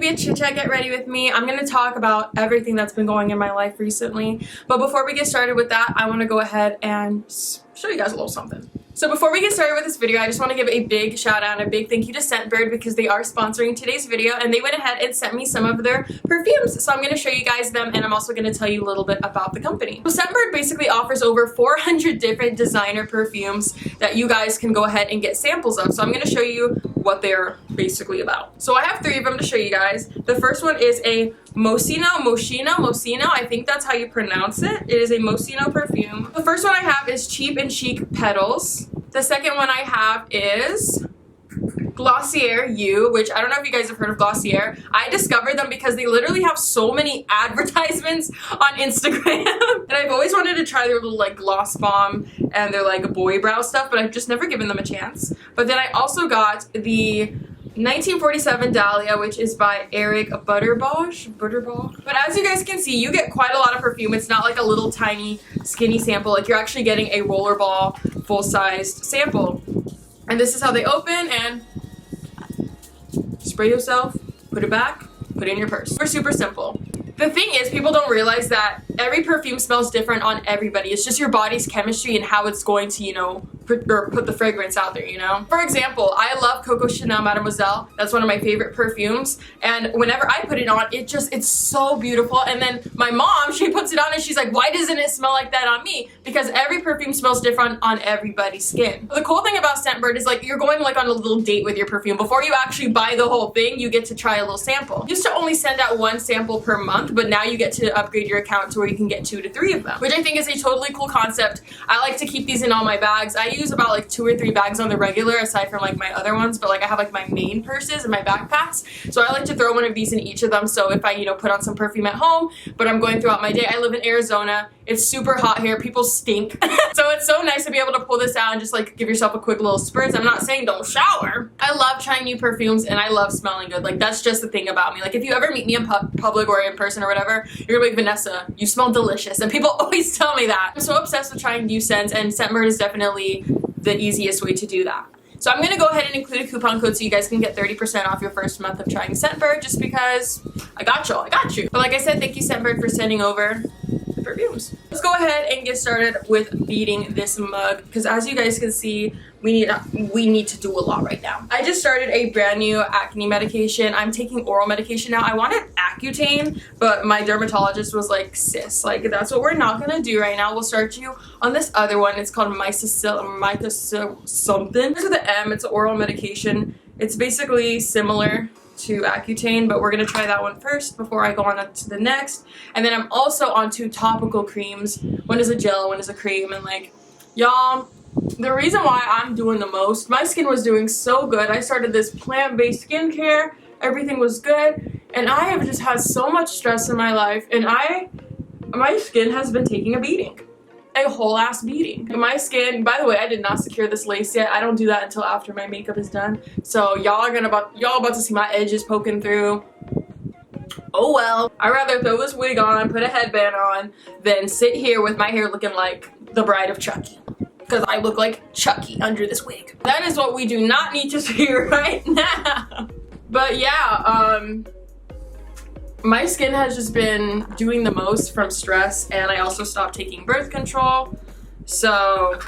be a chit chat, get ready with me. I'm going to talk about everything that's been going in my life recently. But before we get started with that, I want to go ahead and show you guys a little something. So before we get started with this video, I just want to give a big shout out and a big thank you to Scentbird because they are sponsoring today's video and they went ahead and sent me some of their perfumes. So I'm going to show you guys them and I'm also going to tell you a little bit about the company. So Scentbird basically offers over 400 different designer perfumes that you guys can go ahead and get samples of. So I'm going to show you what they're basically about. So I have 3 of them to show you guys. The first one is a Moschino, I think that's how you pronounce it. It is a Moschino perfume. The first one I have is Cheap and Chic Petals. The second one I have is Glossier You, which I don't know if you guys have heard of Glossier. I discovered them because they literally have so many advertisements on Instagram. And I've always wanted to try their little like gloss bomb and their like boy brow stuff, but I've just never given them a chance. But then I also got the 1947 Dahlia, which is by Eric Butterbach. But as you guys can see, you get quite a lot of perfume. It's not like a little tiny skinny sample. Like you're actually getting a rollerball full-sized sample. And this is how they open, and spray yourself, put it back, put it in your purse. Super simple. The thing is, people don't realize that every perfume smells different on everybody. It's just your body's chemistry and how it's going to, you know, put the fragrance out there, you know? For example, I love Coco Chanel Mademoiselle. That's one of my favorite perfumes. And whenever I put it on, it's so beautiful. And then my mom, she puts it on and she's like, why doesn't it smell like that on me? Because every perfume smells different on everybody's skin. The cool thing about Scentbird is like, you're going like on a little date with your perfume. Before you actually buy the whole thing, you get to try a little sample. Used to only send out 1 sample per month, but now you get to upgrade your account to where you can get 2 to 3 of them, which I think is a totally cool concept. I like to keep these in all my bags. I use about like 2 or 3 bags on the regular aside from like my other ones, but like I have like my main purses and my backpacks. So I like to throw one of these in each of them. So if I, you know, put on some perfume at home, but I'm going throughout my day. I live in Arizona. It's super hot here. People stink. So it's so nice to be able to pull this out and just like give yourself a quick little spritz. I'm not saying don't shower. I love trying new perfumes and I love smelling good. Like that's just the thing about me. Like if you ever meet me in public or in person or whatever, you're gonna be like, Vanessa, you smell delicious. And people always tell me that. I'm so obsessed with trying new scents and Scentbird is definitely the easiest way to do that. So I'm going to go ahead and include a coupon code so you guys can get 30% off your first month of trying Scentbird just because I got you. But like I said, thank you Scentbird for sending over the perfumes. Let's go ahead and get started with beating this mug because as you guys can see, we need to do a lot right now. I just started a brand new acne medication. I'm taking oral medication now. I wanted Accutane, but my dermatologist was like, sis, like that's what we're not gonna do right now. We'll start you on this other one. It's called Mycicil something. It's with an M. It's an oral medication. It's basically similar to Accutane, but we're gonna try that one first before I go on to the next. And then I'm also on 2 topical creams. One is a gel, one is a cream, and like, y'all, the reason why I'm doing the most, my skin was doing so good. I started this plant-based skincare, everything was good, and I have just had so much stress in my life, and my skin has been taking a beating. A whole ass beating. My skin, by the way, I did not secure this lace yet. I don't do that until after my makeup is done. So y'all about to see my edges poking through. Oh well. I'd rather throw this wig on, put a headband on, than sit here with my hair looking like the Bride of Chucky. Because I look like Chucky under this wig. That is what we do not need to see right now. But yeah, my skin has just been doing the most from stress, and I also stopped taking birth control. So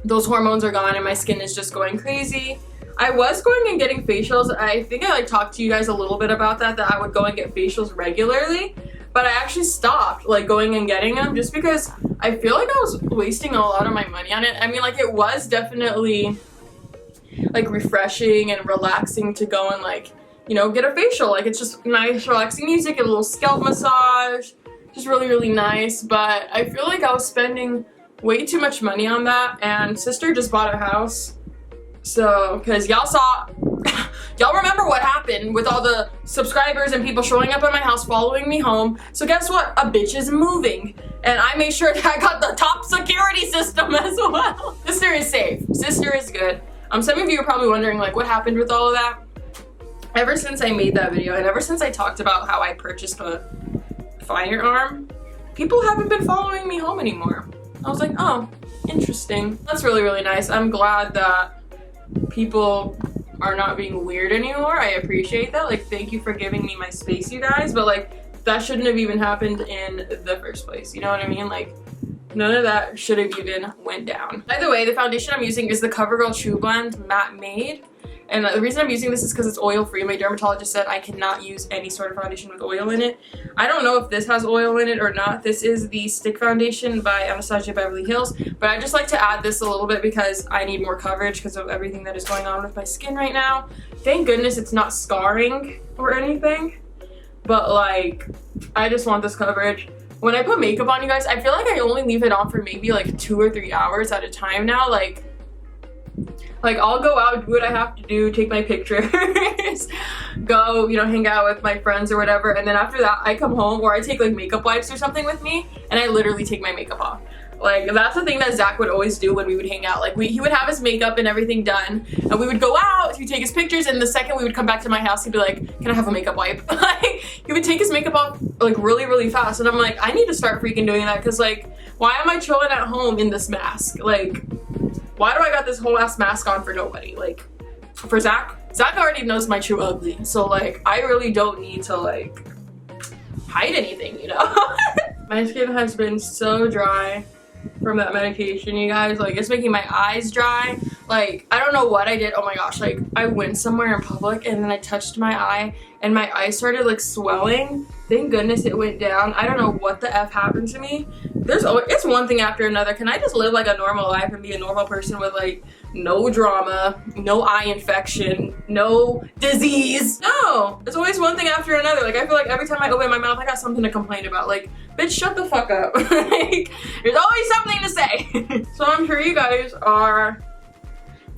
those hormones are gone and my skin is just going crazy. I was going and getting facials. I think I like talked to you guys a little bit about that I would go and get facials regularly. But I actually stopped like going and getting them just because I feel like I was wasting a lot of my money on it. I mean, like it was definitely like refreshing and relaxing to go and like, you know, get a facial. Like it's just nice, relaxing music, a little scalp massage, just really, really nice. But I feel like I was spending way too much money on that, and sister just bought a house. So, cause y'all saw, y'all remember what happened with all the subscribers and people showing up at my house following me home. So guess what? A bitch is moving. And I made sure that I got the top security system as well. Sister is safe. Sister is good. Some of you are probably wondering like what happened with all of that. Ever since I made that video and ever since I talked about how I purchased a firearm, people haven't been following me home anymore. I was like, oh, interesting. That's really, really nice. I'm glad that people are not being weird anymore. I appreciate that. Like, thank you for giving me my space, you guys. But like, that shouldn't have even happened in the first place. You know what I mean? Like, none of that should have even went down. By the way, the foundation I'm using is the CoverGirl True Blend Matte Made. And the reason I'm using this is because it's oil free. My dermatologist said I cannot use any sort of foundation with oil in it. I don't know if this has oil in it or not. This is the Stick Foundation by Anastasia Beverly Hills. But I just like to add this a little bit because I need more coverage because of everything that is going on with my skin right now. Thank goodness it's not scarring or anything. But like, I just want this coverage. When I put makeup on, you guys, I feel like I only leave it on for maybe like 2 or 3 hours at a time now. Like I'll go out, do what I have to do, take my pictures, go, you know, hang out with my friends or whatever, and then after that I come home, or I take like makeup wipes or something with me, and I literally take my makeup off. Like, that's the thing that Zach would always do when we would hang out. Like, he would have his makeup and everything done, and we would go out, he'd take his pictures, and the second we would come back to my house, he'd be like, can I have a makeup wipe? Like, he would take his makeup off, like, really, really fast, and I'm like, I need to start freaking doing that, because, like, why am I chilling at home in this mask? Like, why do I got this whole ass mask on for nobody? Like, for Zach? Zach already knows my true ugly, so, like, I really don't need to, like, hide anything, you know? My skin has been so dry from that medication, you guys. Like, it's making my eyes dry. Like, I don't know what I did. Oh my gosh, like, I went somewhere in public and then I touched my eye and my eye started like swelling. Thank goodness it went down. I don't know what the F happened to me. It's one thing after another. Can I just live like a normal life and be a normal person with like no drama, no eye infection, no disease? No, it's always one thing after another. Like, I feel like every time I open my mouth, I got something to complain about. Like, bitch, shut the fuck up. Like, there's always something to say. So I'm sure you guys are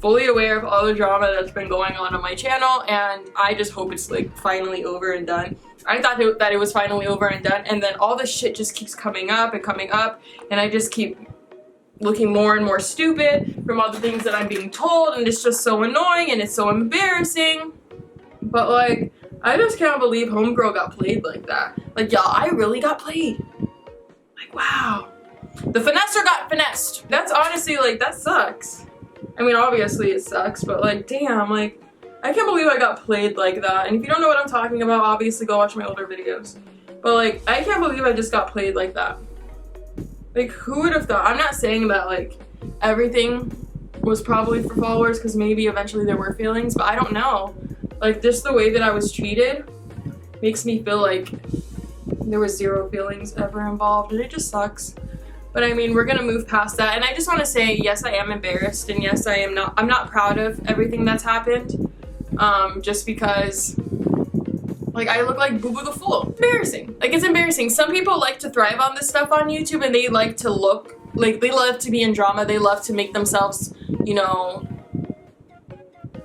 fully aware of all the drama that's been going on my channel, and I just hope it's like finally over and done. I thought that it was finally over and done, and then all this shit just keeps coming up, and I just keep looking more and more stupid from all the things that I'm being told, and it's just so annoying and it's so embarrassing. But like, I just can't believe homegirl got played like that. Like, y'all, I really got played. Like, wow. The finesser got finessed. That's honestly, like, that sucks. I mean, obviously it sucks, but like, damn, like, I can't believe I got played like that. And if you don't know what I'm talking about, obviously go watch my older videos. But like, I can't believe I just got played like that. Like, who would have thought? I'm not saying that like everything was probably for followers, because maybe eventually there were feelings, but I don't know. Like, just the way that I was treated makes me feel like there was zero feelings ever involved, and it just sucks. But I mean, we're gonna move past that, and I just want to say, yes, I am embarrassed, and yes, I'm not proud of everything that's happened. Just because, like, I look like Boo Boo the Fool. Embarrassing. Like, it's embarrassing. Some people like to thrive on this stuff on YouTube, and they like to look like they love to be in drama. They love to make themselves, you know,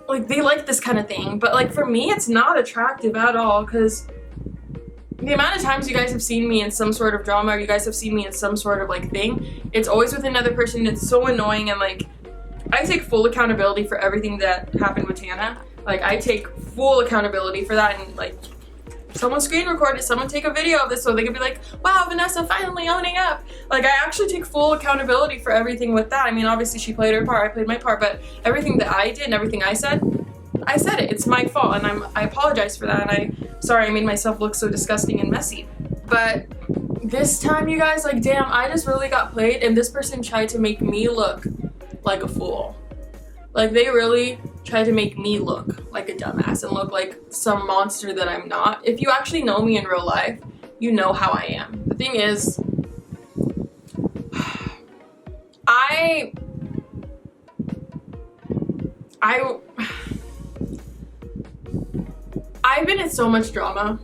like, they like this kind of thing. But like, for me, it's not attractive at all, because the amount of times you guys have seen me in some sort of drama, or you guys have seen me in some sort of like thing, it's always with another person. It's so annoying, and like, I take full accountability for everything that happened with Tana. Like, I take full accountability for that, and like, someone screen record it, someone take a video of this so they could be like, wow, Vanessa finally owning up. Like, I actually take full accountability for everything with that. I mean, obviously she played her part, I played my part, but everything that I did and everything I said it. It's my fault, and I apologize for that, and I'm sorry I made myself look so disgusting and messy. But this time, you guys, like, damn, I just really got played, and this person tried to make me look like a fool. Like, they really tried to make me look like a dumbass and look like some monster that I'm not. If you actually know me in real life, you know how I am. The thing is, I've been in so much drama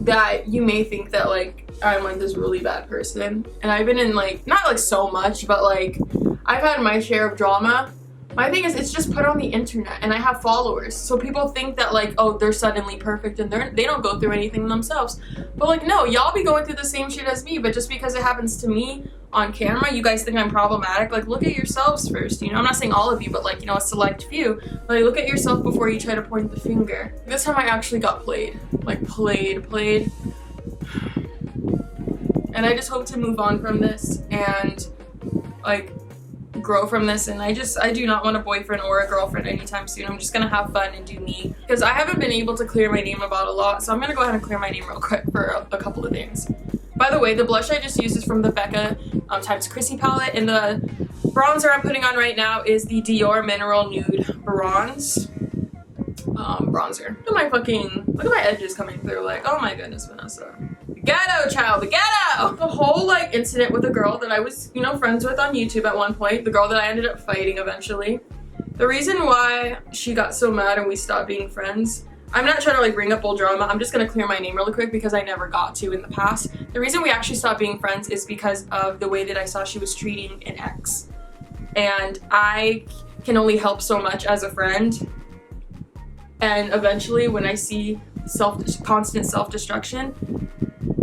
that you may think that like I'm like this really bad person, and I've been in like, not like so much, but like I've had my share of drama. My thing is, it's just put on the internet, and I have followers, so people think that like, oh, they're suddenly perfect and they don't go through anything themselves. But like, no, y'all be going through the same shit as me, but just because it happens to me on camera, you guys think I'm problematic. Like, look at yourselves first, you know? I'm not saying all of you, but like, you know, a select few. Like, look at yourself before you try to point the finger. This time I actually got played. Like, played. And I just hope to move on from this, and like, grow from this, and I do not want a boyfriend or a girlfriend anytime soon. I'm just gonna have fun and do me, because I haven't been able to clear my name about a lot, so I'm gonna go ahead and clear my name real quick for a couple of things. By the way, the blush I just used is from the Becca times Chrissy palette, and the bronzer I'm putting on right now is the Dior Mineral Nude Bronze bronzer. Look at my edges coming through, like, oh my goodness, Vanessa. The ghetto, child, the ghetto! The whole, like, incident with a girl that I was, you know, friends with on YouTube at one point, the girl that I ended up fighting eventually. The reason why she got so mad and we stopped being friends, I'm not trying to, like, bring up old drama, I'm just gonna clear my name really quick because I never got to in the past. The reason we actually stopped being friends is because of the way that I saw she was treating an ex. And I can only help so much as a friend. And eventually, when I see constant self-destruction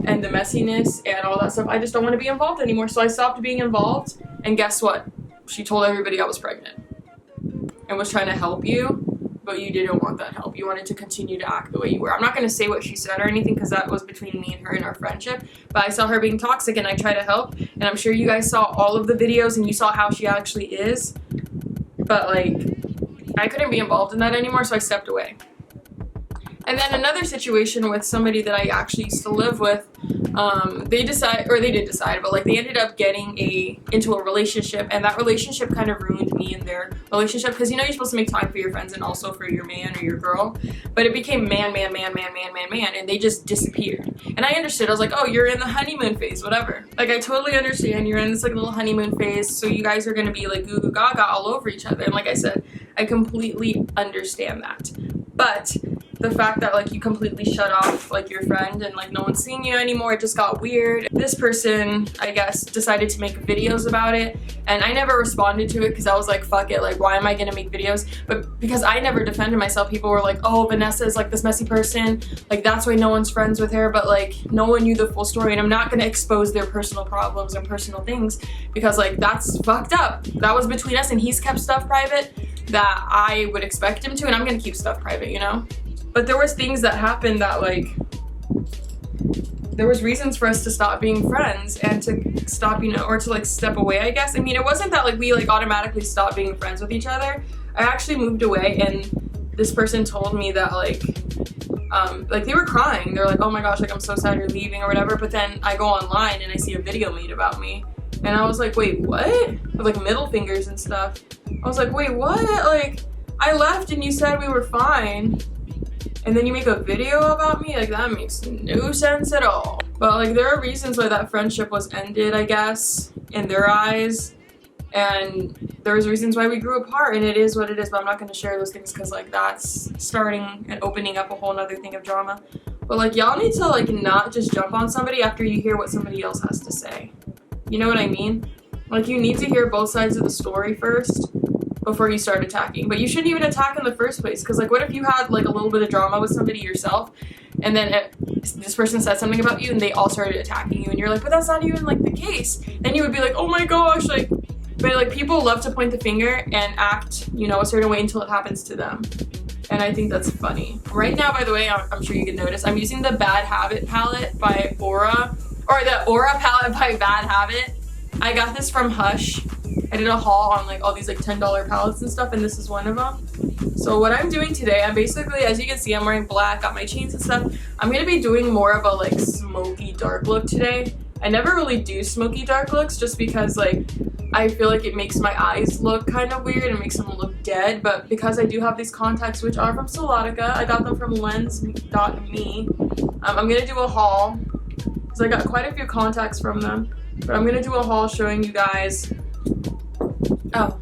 and the messiness and all that stuff, I just don't want to be involved anymore. So I stopped being involved, and guess what? She told everybody I was pregnant and was trying to help you, but you didn't want that help. You wanted to continue to act the way you were. I'm not going to say what she said or anything because that was between me and her and our friendship, but I saw her being toxic and I tried to help, and I'm sure you guys saw all of the videos and you saw how she actually is, but like, I couldn't be involved in that anymore, so I stepped away. And then another situation with somebody that I actually used to live with, they did decide, but like they ended up getting into a relationship, and that relationship kind of ruined me and their relationship, because you know you're supposed to make time for your friends and also for your man or your girl, but it became man, and they just disappeared. And I understood, I was like, oh, you're in the honeymoon phase, whatever. Like, I totally understand, you're in this like little honeymoon phase, so you guys are gonna be like goo goo gaga all over each other, and like I said, I completely understand that. But the fact that like you completely shut off like your friend and like no one's seeing you anymore, it just got weird. This person, I guess, decided to make videos about it, and I never responded to it because I was like, fuck it, like why am I gonna make videos? But because I never defended myself, people were like, oh, Vanessa is like this messy person, like that's why no one's friends with her, but like no one knew the full story, and I'm not gonna expose their personal problems and personal things because like that's fucked up. That was between us, and he's kept stuff private that I would expect him to, and I'm gonna keep stuff private, you know? But there was things that happened that like, there was reasons for us to stop being friends and to stop, you know, or to like step away, I guess. I mean, it wasn't that like we like automatically stopped being friends with each other. I actually moved away, and this person told me that like they were crying. They're like, oh my gosh, like I'm so sad you're leaving or whatever. But then I go online and I see a video made about me. And I was like, wait, what? With like middle fingers and stuff. I was like, wait, what? Like, I left and you said we were fine, and then you make a video about me? Like, that makes no sense at all. But like, there are reasons why that friendship was ended, I guess, in their eyes. And there was reasons why we grew apart, and it is what it is, but I'm not going to share those things because like that's starting and opening up a whole nother thing of drama. But like, y'all need to like not just jump on somebody after you hear what somebody else has to say. You know what I mean? Like, you need to hear both sides of the story first before you start attacking. But you shouldn't even attack in the first place, because like, what if you had like a little bit of drama with somebody yourself, and then this person said something about you and they all started attacking you, and you're like, but that's not even like the case. Then you would be like, oh my gosh, like, but like, people love to point the finger and act, you know, a certain way until it happens to them. And I think that's funny. Right now, by the way, I'm sure you can notice, I'm using the Bad Habit palette by Aura, or the Aura palette by Bad Habit. I got this from Hush. I did a haul on like all these like $10 palettes and stuff, and this is one of them. So what I'm doing today, I'm basically, as you can see, I'm wearing black, got my chains and stuff. I'm gonna be doing more of a like smoky dark look today. I never really do smoky dark looks just because like I feel like it makes my eyes look kind of weird and makes them look dead, but because I do have these contacts, which are from Solotica, I got them from lens.me. I'm gonna do a haul because I got quite a few contacts from them, but I'm gonna do a haul showing you guys I'm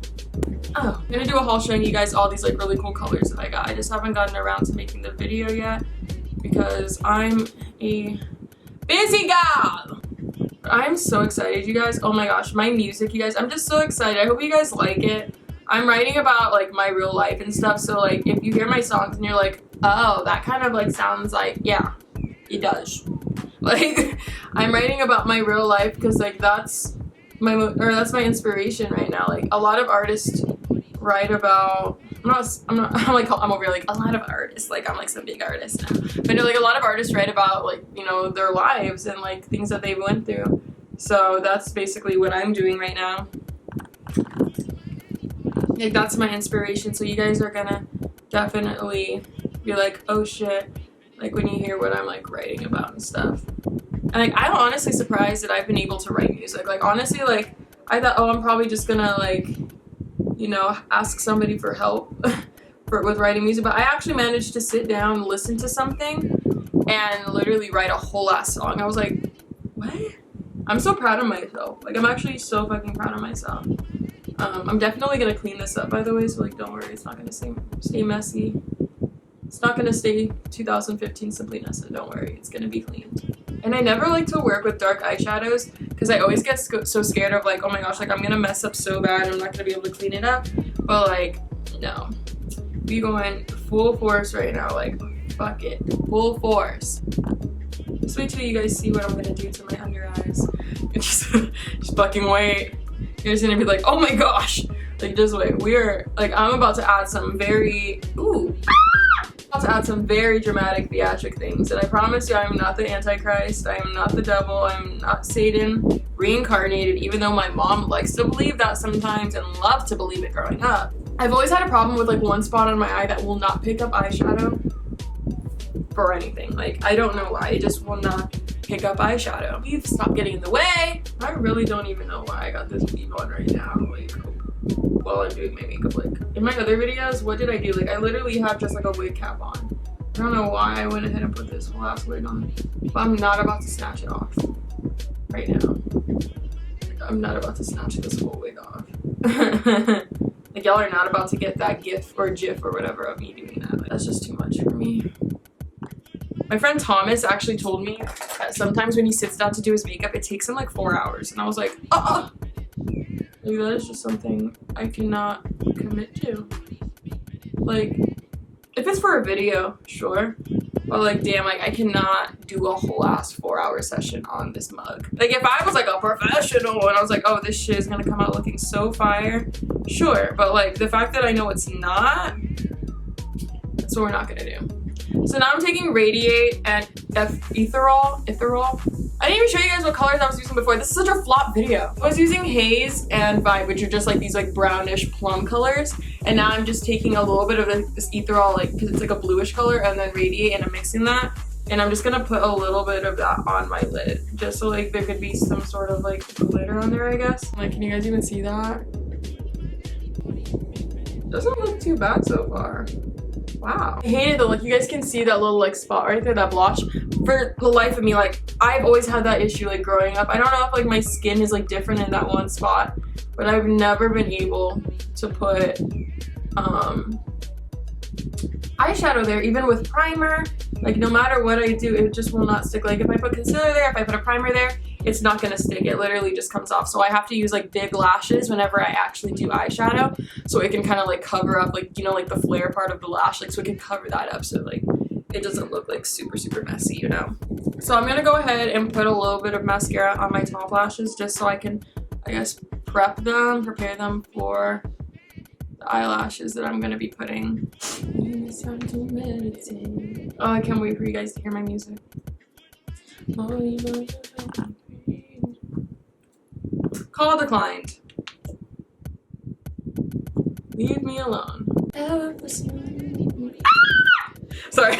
gonna do a haul showing you guys all these like really cool colors that I got. I just haven't gotten around to making the video yet because I'm a busy gal. I'm so excited, you guys. Oh my gosh, my music, you guys. I'm just so excited. I hope you guys like it. I'm writing about like my real life and stuff, so like if you hear my songs and you're like, oh, that kind of like sounds like, yeah, it does. Like, I'm writing about my real life because like that's my inspiration right now. Like, a lot of artists write about, I'm over here like a lot of artists, like I'm like some big artist now, but like a lot of artists write about like, you know, their lives and like things that they went through. So that's basically what I'm doing right now. Like, that's my inspiration, so you guys are gonna definitely be like, oh shit, like when you hear what I'm like writing about and stuff. And like, I'm honestly surprised that I've been able to write music. Like, honestly, like, I thought, oh, I'm probably just gonna like, you know, ask somebody for help with writing music, but I actually managed to sit down, listen to something, and literally write a whole ass song. I was like, what? I'm so proud of myself. Like, I'm actually so fucking proud of myself. I'm definitely gonna clean this up, by the way, so like, don't worry, it's not gonna stay messy. It's not gonna stay 2015 Simply Nessa, don't worry, it's gonna be cleaned. And I never like to work with dark eyeshadows because I always get so scared of like, oh my gosh, like I'm gonna mess up so bad and I'm not gonna be able to clean it up. But like, no. We going full force right now, like, fuck it, full force. Just wait till you guys see what I'm gonna do to my under eyes. Just fucking wait. You're just gonna be like, oh my gosh. Like, just wait. I'm about to add some very, about to add some very dramatic theatric things, and I promise you I'm not the Antichrist, I am not the devil, I'm not Satan reincarnated, even though my mom likes to believe that sometimes and loved to believe it growing up. I've always had a problem with like one spot on my eye that will not pick up eyeshadow for anything. Like, I don't know why, it just will not pick up eyeshadow. Weave, stop getting in the way. I really don't even know why I got this weave on right now, like, while I'm doing my makeup. Like, in my other videos, what did I do? Like, I literally have just like a wig cap on. I don't know why I went ahead and put this whole ass wig on, but I'm not about to snatch it off right now. I'm not about to snatch this whole wig off. Like, y'all are not about to get that gif or gif or whatever of me doing that. Like, that's just too much for me. My friend Thomas actually told me that sometimes when he sits down to do his makeup, it takes him like 4 hours. And I was like, like, that is just something I cannot commit to. Like, if it's for a video, sure. But like, damn, like I cannot do a whole ass 4-hour session on this mug. Like, if I was like a professional and I was like, oh, this shit is gonna come out looking so fire, sure. But like, the fact that I know it's not, that's what we're not gonna do. So now I'm taking Radiate and Ethereal. I didn't even show you guys what colors I was using before. This is such a flop video. I was using Haze and Vibe, which are just like these like brownish plum colors. And now I'm just taking a little bit of this Ethereal, like, because it's like a bluish color, and then Radiate, and I'm mixing that. And I'm just gonna put a little bit of that on my lid, just so like there could be some sort of like glitter on there, I guess. Like, can you guys even see that? Doesn't look too bad so far. Wow. I hate it though, like you guys can see that little like spot right there, that blotch. For the life of me, like I've always had that issue like growing up. I don't know if like my skin is like different in that one spot, but I've never been able to put eyeshadow there, even with primer. Like, no matter what I do, it just will not stick. Like, if I put concealer there, if I put a primer there, it's not gonna stick. It literally just comes off. So I have to use like big lashes whenever I actually do eyeshadow, so it can kind of like cover up, like, you know, like the flare part of the lash, like, so it can cover that up, so like it doesn't look like super messy, you know. So I'm gonna go ahead and put a little bit of mascara on my top lashes, just so I can, I guess, prepare them for the eyelashes that I'm gonna be putting. It's time to meditate. Oh, I can't wait for you guys to hear my music. Call declined. Leave me alone. Sorry.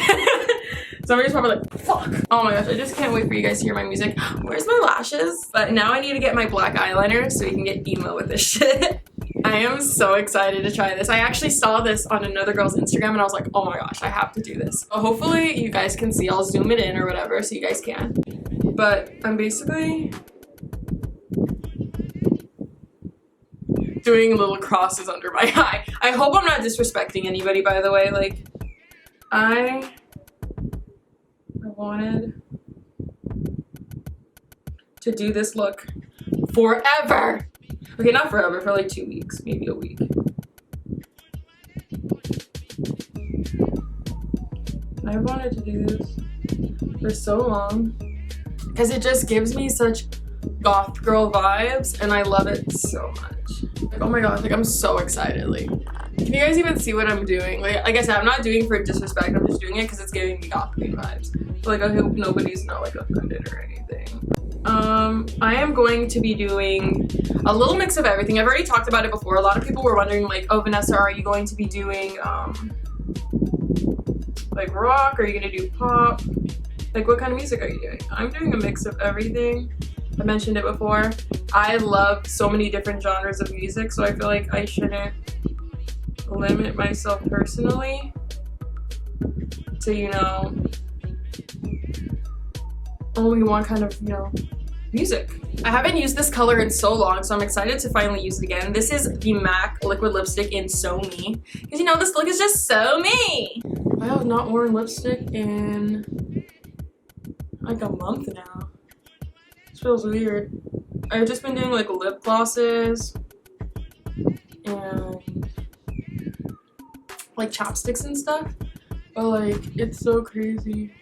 Somebody's probably like, fuck. Oh my gosh, I just can't wait for you guys to hear my music. Where's my lashes? But now I need to get my black eyeliner so we can get emo with this shit. I am so excited to try this. I actually saw this on another girl's Instagram and I was like, oh my gosh, I have to do this. So hopefully you guys can see. I'll zoom it in or whatever so you guys can. But I'm basically doing little crosses under my eye. I hope I'm not disrespecting anybody, by the way. Like, I wanted to do this look forever. Okay, not forever, for like 2 weeks, maybe a week. I've wanted to do this for so long because it just gives me such goth girl vibes and I love it so much. Like, oh my gosh, like I'm so excited. Like, can you guys even see what I'm doing? Like I said, I'm not doing it for disrespect, I'm just doing it because it's giving me goth queen vibes. But like, I hope nobody's not like offended or anything. I am going to be doing a little mix of everything. I've already talked about it before. A lot of people were wondering like, oh Vanessa, are you going to be doing like rock? Are you gonna do pop? Like what kind of music are you doing? I'm doing a mix of everything. I mentioned it before. I love so many different genres of music, so I feel like I shouldn't limit myself personally to, you know, only one kind of, you know, music. I haven't used this color in so long, so I'm excited to finally use it again. This is the MAC liquid lipstick in So Me. Because you know, this look is just so me. I have not worn lipstick in like a month now. This feels weird. I've just been doing like lip glosses and like chapsticks and stuff. But like, it's so crazy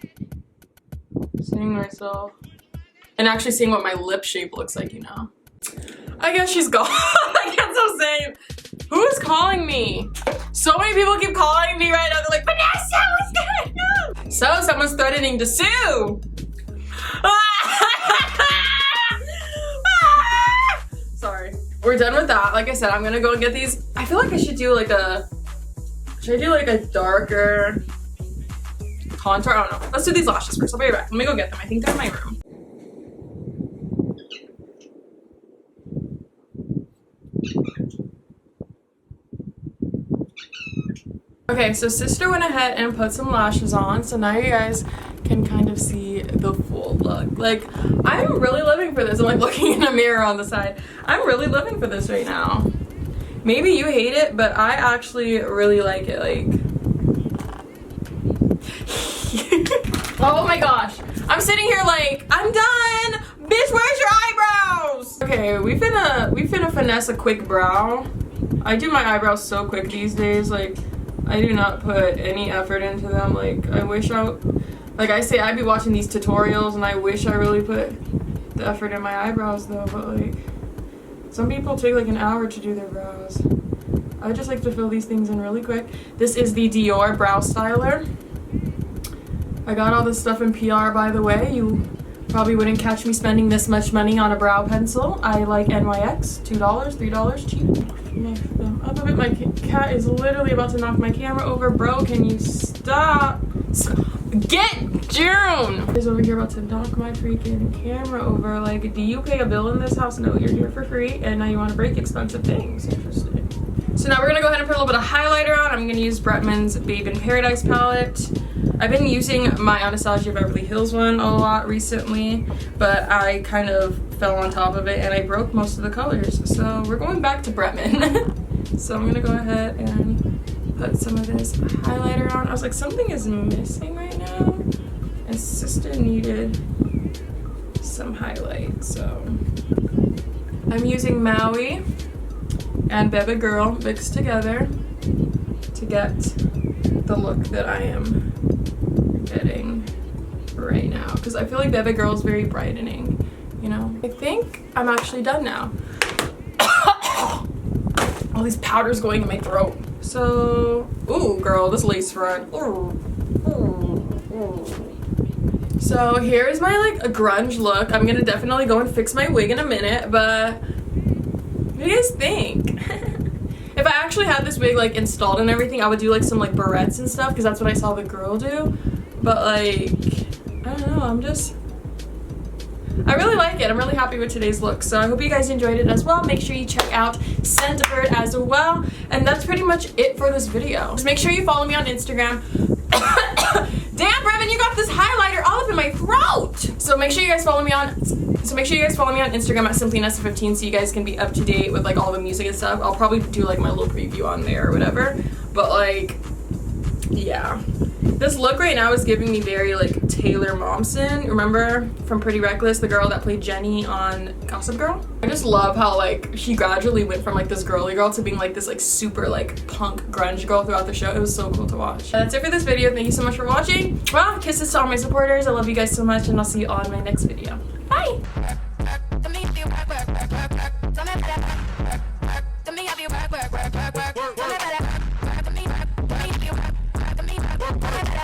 seeing myself and actually seeing what my lip shape looks like, you know. I guess she's gone. I guess I'm saying, who is calling me? So many people keep calling me right now. They're like, Vanessa, what's going on? So someone's threatening to sue. Sorry. We're done with that. Like I said, I'm gonna go and get these. I feel like I should do like a, should I do like a darker contour? I don't know. Let's do these lashes first. I'll be right back. Let me go get them. I think they're in my room. Okay, so sister went ahead and put some lashes on, so now you guys can kind of see the full look. Like, I'm really living for this. I'm like looking in a mirror on the side. I'm really living for this right now. Maybe you hate it, but I actually really like it. Like, oh my gosh. I'm sitting here like, I'm done! Bitch, where's your eyebrows? Okay, we finna finesse a quick brow. I do my eyebrows so quick these days. Like, I do not put any effort into them. Like, I wish like I say, I'd be watching these tutorials and I wish I really put the effort in my eyebrows though, but like, some people take like an hour to do their brows. I just like to fill these things in really quick. This is the Dior Brow Styler. I got all this stuff in PR, by the way. You probably wouldn't catch me spending this much money on a brow pencil. I like NYX, $2, $3, cheap. Up a bit, my cat is literally about to knock my camera over. Bro, can you stop? Get June! He's over here about to knock my freaking camera over. Like, do you pay a bill in this house? No, you're here for free, and now you want to break expensive things. Interesting. So now we're gonna go ahead and put a little bit of highlighter on. I'm gonna use Bretman's Babe in Paradise palette. I've been using my Anastasia Beverly Hills one a lot recently, but I kind of fell on top of it and I broke most of the colors. So we're going back to Bretman. So I'm gonna go ahead and put some of this highlighter on. I was like, something is missing right now. And sister needed some highlight. So I'm using Maui and Bebe Girl mixed together to get the look that I am getting right now, because I feel like Bebe Girl is very brightening, you know. I think I'm actually done now. All these powders going in my throat. So, ooh girl, this lace front. Ooh. So here's my like a grunge look. I'm gonna definitely go and fix my wig in a minute, but what do you guys think? If I actually had this wig like installed and everything, I would do like some like barrettes and stuff, because that's what I saw the girl do. But like, I don't know, I really like it. I'm really happy with today's look. So I hope you guys enjoyed it as well. Make sure you check out Scentbird as well. And that's pretty much it for this video. Just make sure you follow me on Instagram. Damn, Brevin, you got this highlighter all up in my throat. So make sure you guys follow me on Instagram at simplynessa15, so you guys can be up to date with like all the music and stuff. I'll probably do like my little preview on there or whatever. But like, yeah. This look right now is giving me very like Taylor Momsen. Remember from Pretty Reckless, the girl that played Jenny on Gossip Girl? I just love how like she gradually went from like this girly girl to being like this like super like punk grunge girl throughout the show. It was so cool to watch. That's it for this video. Thank you so much for watching. Well, kisses to all my supporters. I love you guys so much, and I'll see you all in my next video. Bye!